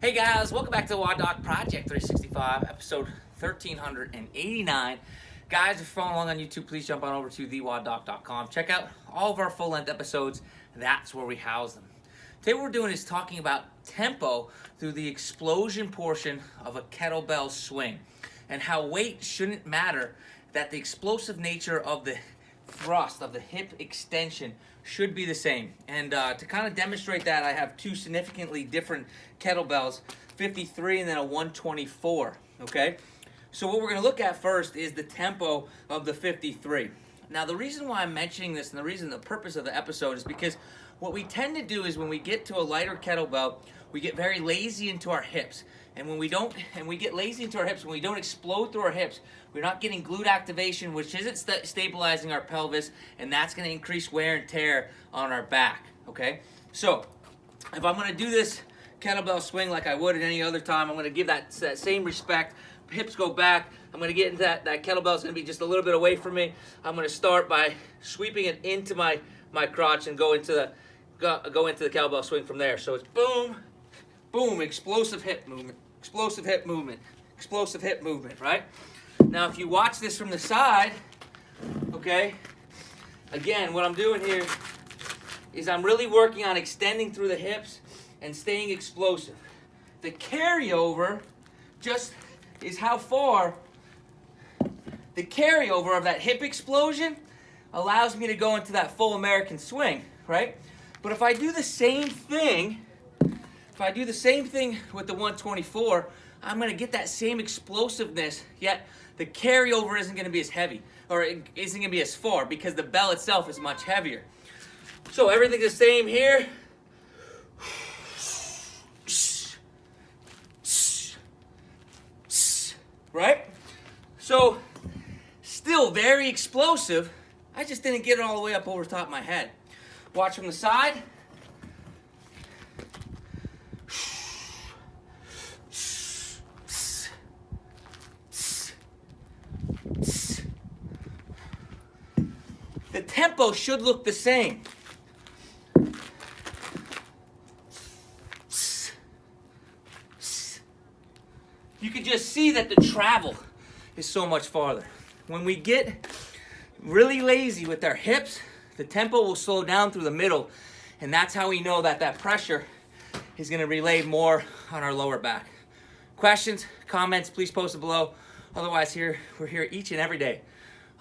Hey guys, welcome back to the WODdoc Project 365, episode 1389. Guys, if you're following along on YouTube, please jump on over to thewoddoc.com. Check out all of our full-length episodes. That's where we house them. Today what we're doing is talking about tempo through the explosion portion of a kettlebell swing and how weight shouldn't matter, that the explosive nature of the thrust, of the hip extension, should be the same. And to kind of demonstrate that, I have two significantly different kettlebells, 53 and then a 124, okay? So what we're going to look at first is the tempo of the 53. Now the reason why I'm mentioning this and the purpose of the episode is because what we tend to do is when we get to a lighter kettlebell, we get very lazy into our hips. And when we get lazy into our hips, when we don't explode through our hips, we're not getting glute activation, which isn't stabilizing our pelvis, and that's going to increase wear and tear on our back, okay? So if I'm going to do this kettlebell swing like I would at any other time, I'm going to give that same respect. Hips go back. I'm going to get into that kettlebell is going to be just a little bit away from me. I'm going to start by sweeping it into my crotch and go into the kettlebell swing from there. So it's boom, boom, explosive hip movement, explosive hip movement, explosive hip movement, right? Now if you watch this from the side, okay, again, what I'm doing here is I'm really working on extending through the hips and staying explosive. The carryover just is how far the carryover of that hip explosion allows me to go into that full American swing, right? But if I do the same thing, with the 124, I'm going to get that same explosiveness, yet the carryover isn't going to be as heavy, or it isn't going to be as far, because the bell itself is much heavier. So everything's the same here. Right? So, still very explosive. I just didn't get it all the way up over the top of my head. Watch from the side. The tempo should look the same. You can just see that the travel is so much farther. When we get really lazy with our hips, the tempo will slow down through the middle, and that's how we know that that pressure is going to relay more on our lower back. Questions, comments, please post it below. Otherwise, we're here each and every day,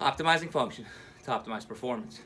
optimizing function to optimize performance.